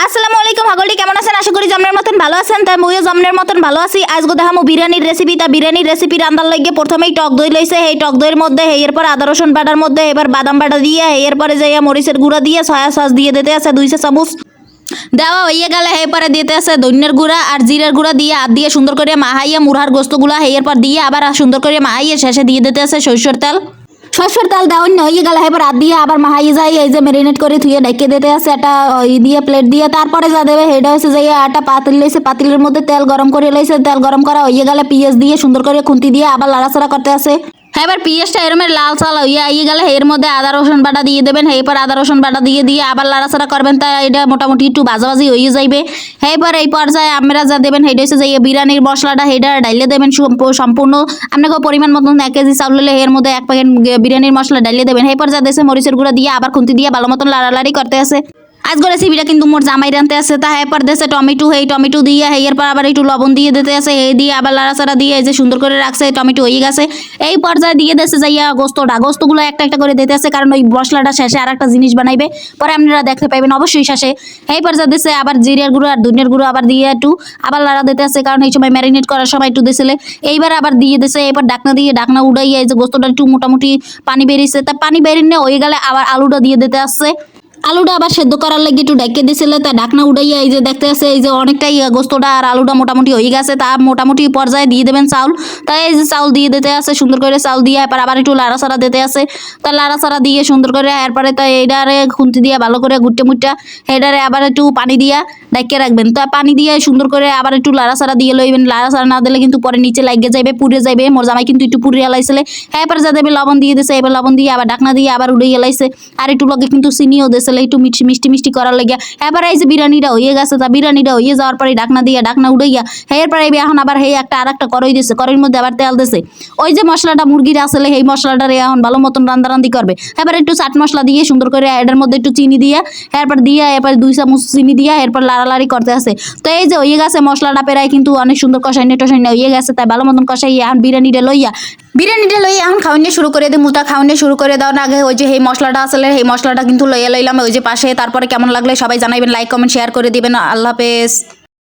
আসসালামু আলাইকুম হাগলি কেমন আছেন? আশা করি জমনের মতন ভালো আছেন। তাই মইও জমনের মতন ভালো আছি। আজকে দেখামু বিরিয়ানির রেসিপি। তা বিরিয়ানির রেসিপি রান্নার লাগে প্রথমেই টক দই লইছে। এই টক দইয়ের মধ্যে এরপর আদা রসুন বাটার মধ্যে এবার বাদাম বাটা দিয়ে এরপরে যাইয়া মরিচের গুঁড়া দিয়ে সয়া সস দিয়ে দিতে আছে 2 চামচ দেওয়া হয়ে গেলে এরপরে দিতে আছে ধনিয়ার গুঁড়া আর জিরার গুঁড়া দিয়ে হাত দিয়ে সুন্দর করে মাহাইয়া মুরহার গোস্তগুলা এরপর দিয়ে আবার সুন্দর করে মাহাইয়া শেষে দিয়ে দিতে আছে সরষের তেল। সরষের তেল দেওয়া হয়ে গেলে এবার হাত দিয়ে আবার মাহাইয়ে যায় এই যে ম্যারিনেট করে ধুয়ে ঢেকে দিতে আছে একটা দিয়ে প্লেট দিয়ে তারপরে যা দেবে সেটা হচ্ছে যে একটা পাতিল লইছে পাতিলের মধ্যে তেল গরম করে লইছে তেল গরম করা হয়ে গেলে পেঁয়াজ দিয়ে সুন্দর করে খুন্তি দিয়ে আবার লাড়াচাড়া করতে আছে। এবার পেঁয়াজটা এরমের লাল চাল হয়ে গেলে এর মধ্যে আদা রসুন বাটা দিয়ে দেবেন। এরপর আদা রসুন বাটা দিয়ে আবার লাড়াচাড়া করবেন তাই এটা মোটামুটি একটু ভাজাভাজি হয়ে যাইবে। এরপর এই পর্যায়ে আপনারা যা দেবেন সেটা হচ্ছে যে বিরিয়ানির মশলাটা সেটা ডাইলে দেবেন সম্পূর্ণ আপনাকে পরিমাণ মতন 1 কেজি চাউল হলে এর মধ্যে 1 প্যাকেট বিরিয়ানির মশলা ডাইলে দেবেন। এরপর যা দেশে মরিচের গুঁড়া দিয়ে আবার খুন্তি দিয়ে ভালো মতন লাড়ালাড়ি করতে আছে। আজকে রেসিপিটা কিন্তু মোর জামাই রানতে আছে তা এরপর দেশে টমেটো দিয়ে এরপর আবার একটু লবণ দিয়ে দিতে আছে এই দিয়ে আবার লাড়াচাড়া দিয়ে এই যে সুন্দর করে রাখছে টমেটো হয়ে গেছে। এই পর্যায়ে দিয়ে দেশে যাইয়া গোস্তগুলো একটা একটা করে দিতে আছে কারণ ওই মশলাটা শেষে আর একটা জিনিস বানাইবে পরে আপনারা দেখতে পাইবেন অবশ্যই শেষে। এই পর্যায়ে দেশে আবার জিরার গুঁড়ো আর ধনিয়ার গুঁড়ো আবার দিয়ে একটু আবার লাড়া দিতে আছে কারণ এই সময় ম্যারিনেট করার সময় একটু দিয়েছিলে। এইবার আবার দিয়ে দিছে এবার ঢাকনা উড়াইয়া এই যে গোস্তটা একটু মোটামুটি পানি বেরিয়েছে তা পানি বেরিয়ে হয়ে গেলে আবার আলুটা দিয়ে দিতে আসছে। আলুটা আবার সেদ্ধ করার লাগে একটু ঢেকে দিয়েছিল তা ঢাকনা উঠাইয়া এই যে দেখতে আছে এই যে অনেকটাই গোস্তটা আর আলুটা মোটামুটি হয়ে গেছে তা মোটামুটি পর্যায়ে দিয়ে দেবেন চাউল। তাই এই যে চাউল দিয়ে দিতে আছে সুন্দর করে চাউল দিয়ে এরপর আবার একটু লাড়াচাড়া দিতে আছে তা লাড়াচাড়া দিয়ে সুন্দর করে এরপরে তো এইটারে খুন্তি দিয়ে ভালো করে মুটটা এটারে আবার একটু পানি দিয়া ঢেকে রাখবেন। তা পানি দিয়ে সুন্দর করে আবার একটু লাড়াচাড়া দিয়ে লইবেন। লাড়াচাড়া না দিলে কিন্তু পরে নিচে লাগিয়ে যাবে পুড়ে যাবে। মোর জামাই কিন্তু একটু পুড়িয়ে লাইছিলে এরপর যা দেবে লবণ দিয়ে দিছে এবার লবণ দিয়ে আবার ঢাকনা দিয়ে আবার উড়িয়ে লাইছে আর একটু লগে কিন্তু চিনিও দিয়েছিল একটু মিষ্টি করার লাগিয়া। এবার এই যে বিরিয়ানিটা হয়ে গেছে তা বিরিয়ানিটা হয়ে যাওয়ার পরে ঢাকনা উড়াইয়া এরপরে এখন আবার আর একটা কড়াই দিছে কড়াইয়ের মধ্যে আবার তেল দিছে ওই যে মশলাটা মুরগির আসলে এই মশলাটারে এখন ভালো মতন রান্দারান্দি করবে। এবার একটু চাট মশলা দিয়ে সুন্দর করে এটার মধ্যে একটু চিনি দিয়ে এরপর 2 চামচ চিনি দিয়ে এরপর লাড়ালাড়ি করতে আছে। তো এই যে হয়ে গেছে মশলাটা পেরাই কিন্তু অনেক সুন্দর কষাইনে হয়ে গেছে তাই ভালো মতন কষাই এখন বিরিয়ানিটা লইয়া এখন খাওয়ানো শুরু করে দিই। মুটা খাওয়ানো শুরু করে দেওয়ার আগে ওই যে এই মশলাটা আসলে এই মশলাটা কিন্তু লইয়া লইলাম ওই যে পাশে। তারপরে কেমন লাগলে সবাই জানাইবেন, লাইক কমেন্ট শেয়ার করে দিবেন। আল্লাহ হাফেজ।